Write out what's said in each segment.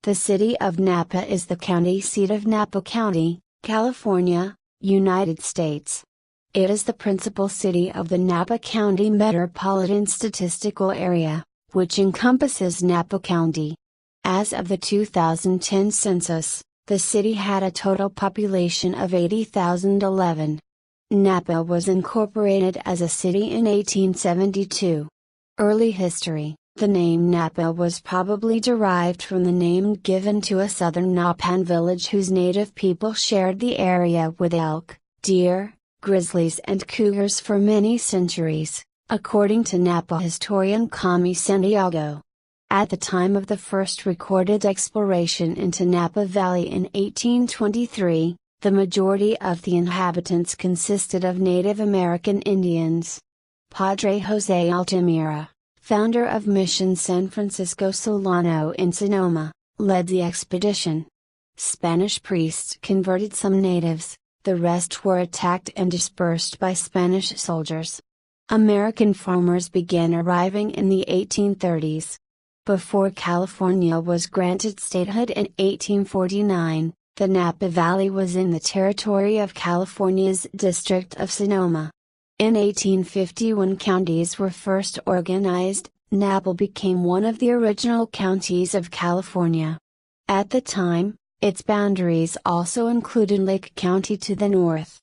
The city of Napa is the county seat of Napa County, California, United States. It is the principal city of the Napa County Metropolitan Statistical Area, which encompasses Napa County. As of the 2010 census, the city had a total population of 80,011. Napa was incorporated as a city in 1872. Early history. The name Napa was probably derived from the name given to a southern Nappan village whose native people shared the area with elk, deer, grizzlies and cougars for many centuries, according to Napa historian Kami Santiago. At the time of the first recorded exploration into Napa Valley in 1823, the majority of the inhabitants consisted of Native American Indians. Padre José Altimira, founder of Mission San Francisco Solano in Sonoma, led the expedition. Spanish priests converted some natives, the rest were attacked and dispersed by Spanish soldiers. American farmers began arriving in the 1830s. Before California was granted statehood in 1849, the Napa Valley was in the territory of California's District of Sonoma. In 1850, when counties were first organized, Napa became one of the original counties of California. At the time, its boundaries also included Lake County to the north.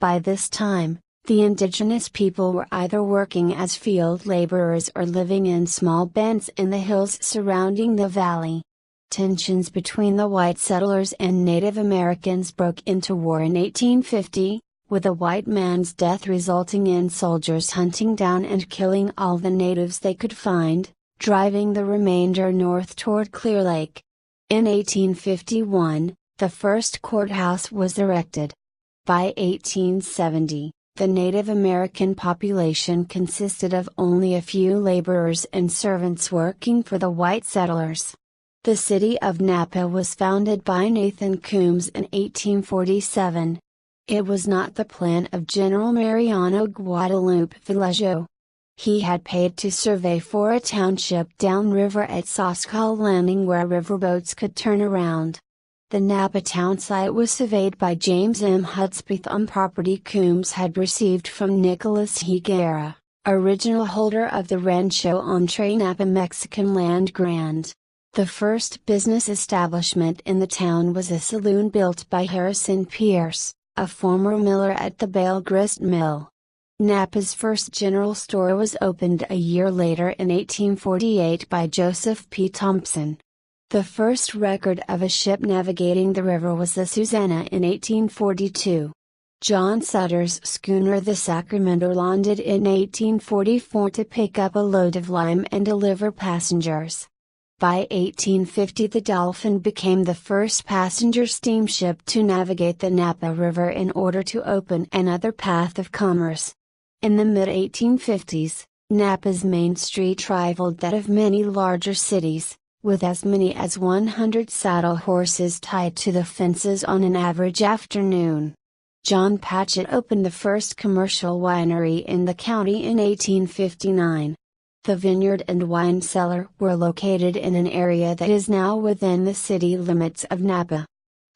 By this time, the indigenous people were either working as field laborers or living in small bands in the hills surrounding the valley. Tensions between the white settlers and Native Americans broke into war in 1850. With a white man's death resulting in soldiers hunting down and killing all the natives they could find, driving the remainder north toward Clear Lake. In 1851, the first courthouse was erected. By 1870, the Native American population consisted of only a few laborers and servants working for the white settlers. The city of Napa was founded by Nathan Coombs in 1847. It was not the plan of General Mariano Guadalupe Vallejo. He had paid to survey for a township downriver at Soscall Landing where riverboats could turn around. The Napa town site was surveyed by James M. Hudspeth on property Coombs had received from Nicholas Higuera, original holder of the Rancho Entre Napa Mexican land grant. The first business establishment in the town was a saloon built by Harrison Pierce, a former miller at the Bale Grist Mill. Napa's first general store was opened a year later in 1848 by Joseph P. Thompson. The first record of a ship navigating the river was the Susanna in 1842. John Sutter's schooner the Sacramento landed in 1844 to pick up a load of lime and deliver passengers. By 1850 the Dolphin became the first passenger steamship to navigate the Napa River in order to open another path of commerce. In the mid-1850s, Napa's main street rivaled that of many larger cities, with as many as 100 saddle horses tied to the fences on an average afternoon. John Patchett opened the first commercial winery in the county in 1859. The vineyard and wine cellar were located in an area that is now within the city limits of Napa.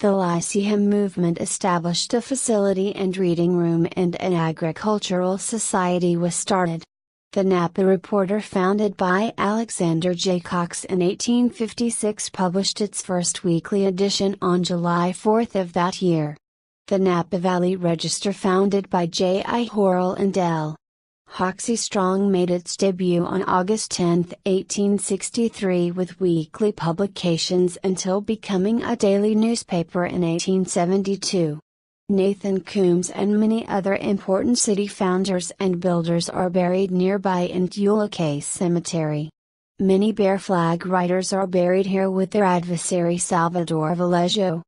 The Lyceum movement established a facility and reading room and an agricultural society was started. The Napa Reporter, founded by Alexander J. Cox in 1856, published its first weekly edition on July 4 of that year. The Napa Valley Register, founded by J. I. Horrell and L. Hoxie Strong, made its debut on August 10, 1863 with weekly publications until becoming a daily newspaper in 1872. Nathan Coombs and many other important city founders and builders are buried nearby in Tuolacay Cemetery. Many Bear Flag riders are buried here with their adversary Salvador Vallejo.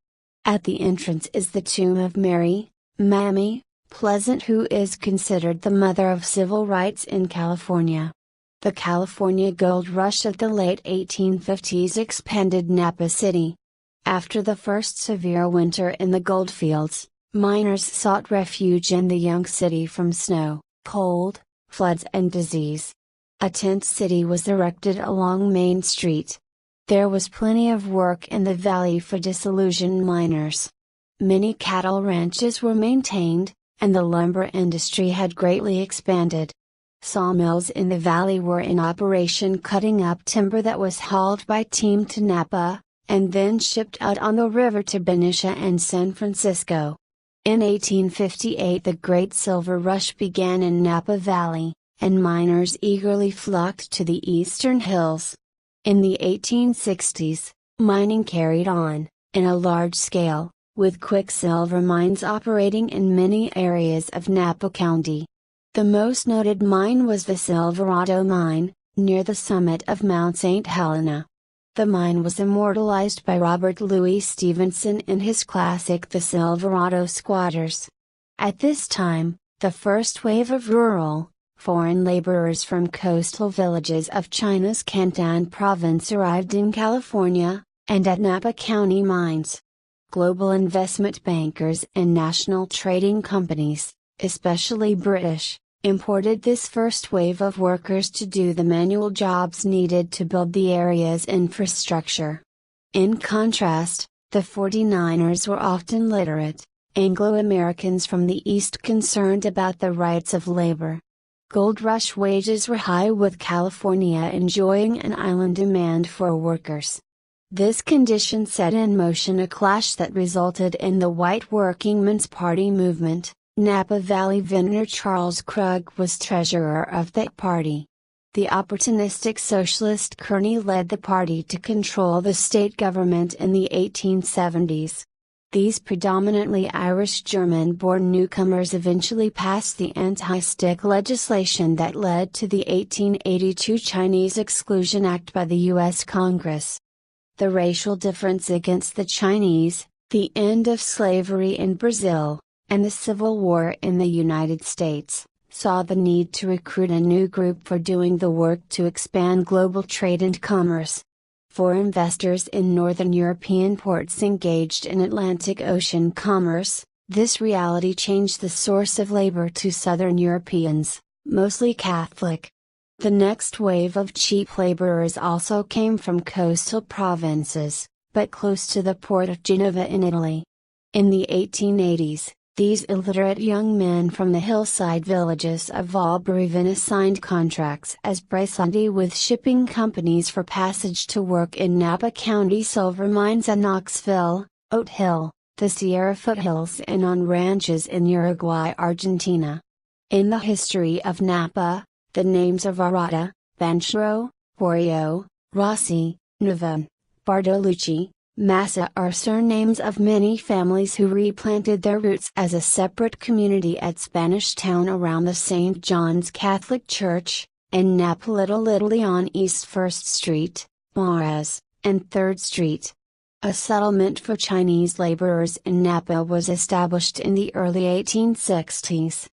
At the entrance is the tomb of Mary, Mammy, Pleasant, who is considered the mother of civil rights in California. The California gold rush of the late 1850s expanded Napa City. After the first severe winter in the goldfields, Miners sought refuge in the young city from snow, cold, floods and disease. A tent city was erected along Main Street. There was plenty of work in the valley for disillusioned miners. Many cattle ranches were maintained, and the lumber industry had greatly expanded. Sawmills in the valley were in operation, cutting up timber that was hauled by team to Napa, and then shipped out on the river to Benicia and San Francisco. In 1858 the Great Silver Rush began in Napa Valley, and miners eagerly flocked to the eastern hills. In the 1860s, mining carried on, in a large scale, with quicksilver mines operating in many areas of Napa County. The most noted mine was the Silverado Mine, near the summit of Mount St. Helena. The mine was immortalized by Robert Louis Stevenson in his classic The Silverado Squatters. At this time, the first wave of rural, foreign laborers from coastal villages of China's Canton province arrived in California, and at Napa County mines. Global investment bankers and national trading companies, especially British, imported this first wave of workers to do the manual jobs needed to build the area's infrastructure. In contrast, the 49ers were often literate, Anglo-Americans from the East concerned about the rights of labor. Gold Rush wages were high, with California enjoying an island demand for workers. This condition set in motion a clash that resulted in the White Workingmen's Party movement. Napa Valley Vintner Charles Krug was treasurer of that party. The opportunistic socialist Kearney led the party to control the state government in the 1870s. These predominantly Irish German-born newcomers eventually passed the anti-stick legislation that led to the 1882 Chinese Exclusion Act by the U.S. Congress. The racial difference against the Chinese, the end of slavery in Brazil, and the Civil War in the United States, saw the need to recruit a new group for doing the work to expand global trade and commerce. For investors in northern European ports engaged in Atlantic Ocean commerce, this reality changed the source of labor to southern Europeans, mostly Catholic. The next wave of cheap laborers also came from coastal provinces, but close to the port of Genova in Italy. In the 1880s, these illiterate young men from the hillside villages of Valbrevena signed contracts as braccianti with shipping companies for passage to work in Napa County silver mines at Knoxville, Oat Hill, the Sierra foothills, and on ranches in Uruguay, Argentina. In the history of Napa, the names of Arata, Banchero, Borio, Rossi, Navon, Bartolucci, Massa are surnames of many families who replanted their roots as a separate community at Spanish Town around the St. John's Catholic Church, in Napa Little Italy on East 1st Street, Juarez, and 3rd Street. A settlement for Chinese laborers in Napa was established in the early 1860s.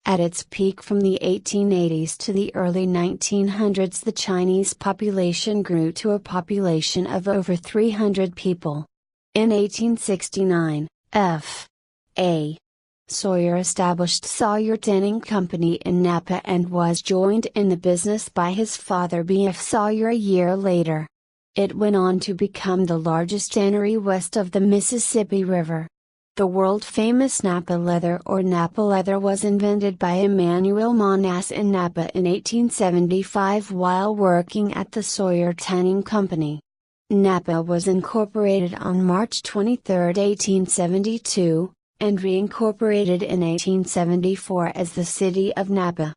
At its peak from the 1880s to the early 1900s, the Chinese population grew to a population of over 300 people. In 1869, F. A. Sawyer established Sawyer Tanning Company in Napa and was joined in the business by his father B. F. Sawyer a year later. It went on to become the largest tannery west of the Mississippi River. The world-famous Napa leather or Napa leather was invented by Emmanuel Monas in Napa in 1875 while working at the Sawyer Tanning Company. Napa was incorporated on March 23, 1872, and reincorporated in 1874 as the city of Napa.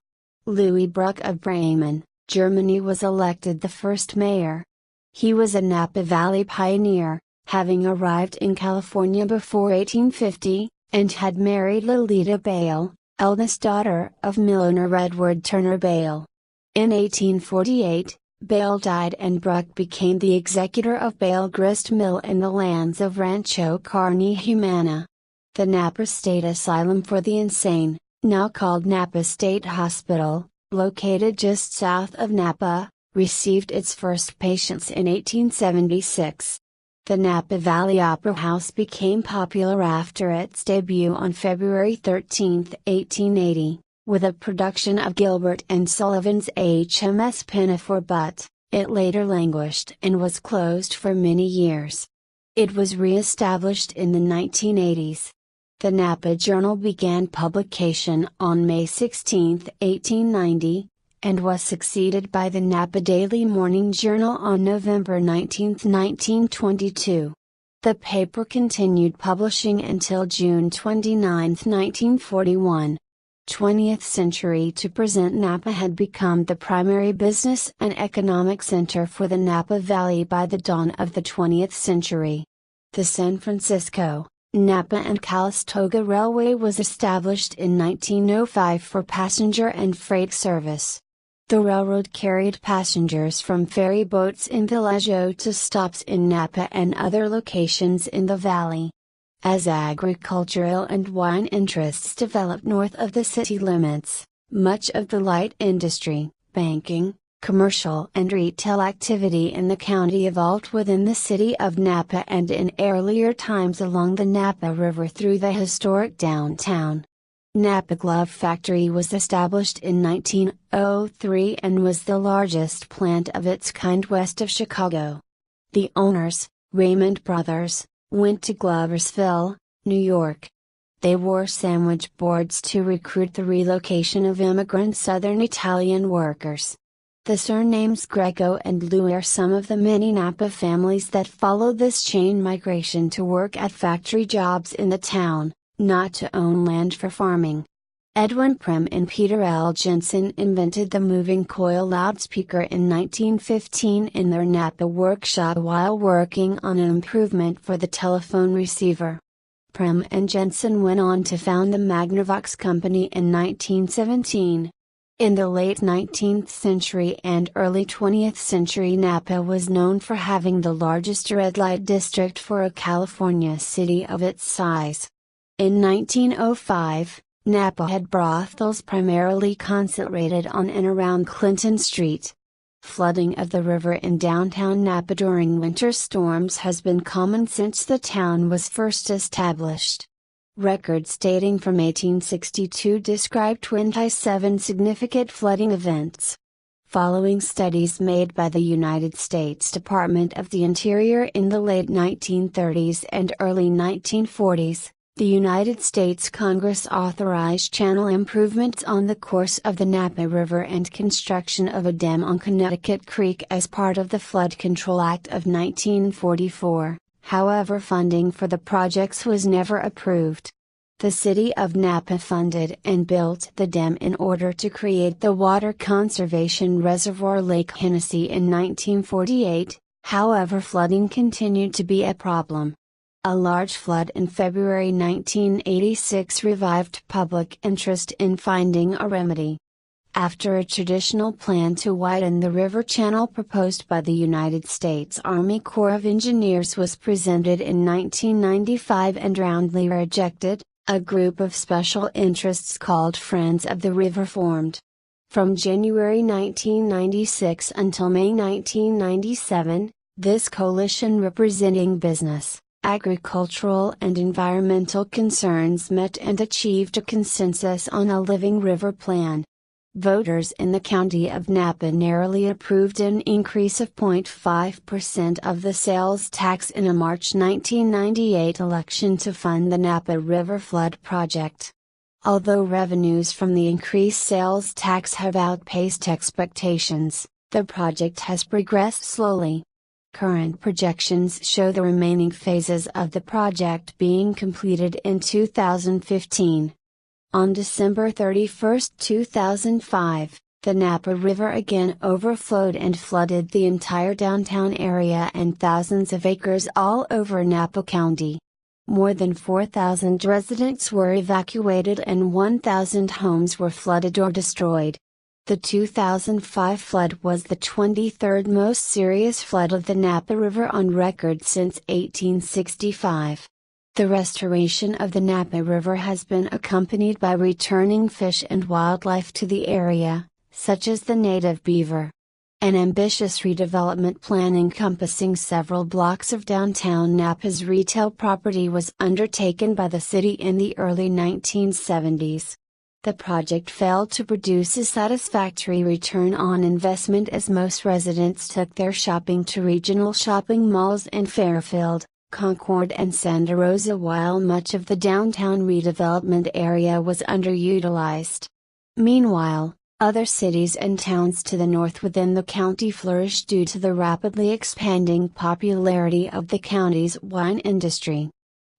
Louis Bruck of Bremen, Germany was elected the first mayor. He was a Napa Valley pioneer, having arrived in California before 1850, and had married Lolita Bale, eldest daughter of millionaire Edward Turner Bale. In 1848, Bale died and Bruck became the executor of Bale Grist Mill in the lands of Rancho Carne Humana. The Napa State Asylum for the Insane, now called Napa State Hospital, located just south of Napa, received its first patients in 1876. The Napa Valley Opera House became popular after its debut on February 13, 1880, with a production of Gilbert and Sullivan's HMS Pinafore, but it later languished and was closed for many years. It was re-established in the 1980s. The Napa Journal began publication on May 16, 1890, and was succeeded by the Napa Daily Morning Journal on November 19, 1922. The paper continued publishing until June 29, 1941. 20th century to present, Napa had become the primary business and economic center for the Napa Valley by the dawn of the 20th century. The San Francisco, Napa and Calistoga Railway was established in 1905 for passenger and freight service. The railroad carried passengers from ferry boats in Villaggio to stops in Napa and other locations in the valley. As agricultural and wine interests developed north of the city limits, much of the light industry, banking, commercial and retail activity in the county evolved within the city of Napa and in earlier times along the Napa River through the historic downtown. Napa Glove Factory was established in 1903 and was the largest plant of its kind west of Chicago. The owners, Raymond Brothers, went to Gloversville, New York. They wore sandwich boards to recruit the relocation of immigrant Southern Italian workers. The surnames Greco and Lou are some of the many Napa families that followed this chain migration to work at factory jobs in the town, not to own land for farming. Edwin Prim and Peter L. Jensen invented the moving coil loudspeaker in 1915 in their Napa workshop while working on an improvement for the telephone receiver. Prim and Jensen went on to found the Magnavox Company in 1917. In the late 19th century and early 20th century, Napa was known for having the largest red light district for a California city of its size. In 1905, Napa had brothels primarily concentrated on and around Clinton Street. Flooding of the river in downtown Napa during winter storms has been common since the town was first established. Records dating from 1862 describe 27 significant flooding events. Following studies made by the United States Department of the Interior in the late 1930s and early 1940s, the United States Congress authorized channel improvements on the course of the Napa River and construction of a dam on Connecticut Creek as part of the Flood Control Act of 1944, however funding for the projects was never approved. The city of Napa funded and built the dam in order to create the water conservation reservoir Lake Hennessy in 1948, however flooding continued to be a problem. A large flood in February 1986 revived public interest in finding a remedy. After a traditional plan to widen the river channel proposed by the United States Army Corps of Engineers was presented in 1995 and roundly rejected, a group of special interests called Friends of the River formed. From January 1996 until May 1997, this coalition representing business, agricultural and environmental concerns met and achieved a consensus on a living river plan. Voters in the county of Napa narrowly approved an increase of 0.5% of the sales tax in a March 1998 election to fund the Napa River Flood Project. Although revenues from the increased sales tax have outpaced expectations, the project has progressed slowly. Current projections show the remaining phases of the project being completed in 2015. On December 31, 2005, the Napa River again overflowed and flooded the entire downtown area and thousands of acres all over Napa County. More than 4,000 residents were evacuated and 1,000 homes were flooded or destroyed. The 2005 flood was the 23rd most serious flood of the Napa River on record since 1865. The restoration of the Napa River has been accompanied by returning fish and wildlife to the area, such as the native beaver. An ambitious redevelopment plan encompassing several blocks of downtown Napa's retail property was undertaken by the city in the early 1970s. The project failed to produce a satisfactory return on investment as most residents took their shopping to regional shopping malls in Fairfield, Concord and Santa Rosa, while much of the downtown redevelopment area was underutilized. Meanwhile, other cities and towns to the north within the county flourished due to the rapidly expanding popularity of the county's wine industry.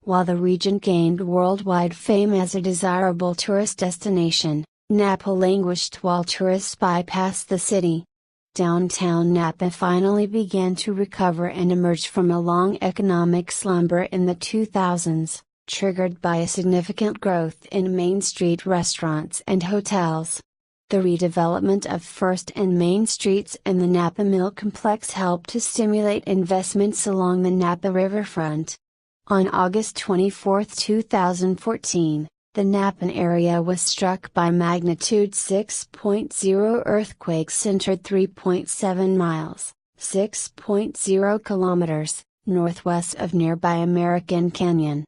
While the region gained worldwide fame as a desirable tourist destination, Napa languished while tourists bypassed the city. Downtown Napa finally began to recover and emerge from a long economic slumber in the 2000s, triggered by a significant growth in Main Street restaurants and hotels. The redevelopment of First and Main Streets and the Napa Mill Complex helped to stimulate investments along the Napa riverfront. On August 24, 2014, the Nappan area was struck by magnitude 6.0 earthquake centered 3.7 miles, 6.0 kilometers, northwest of nearby American Canyon.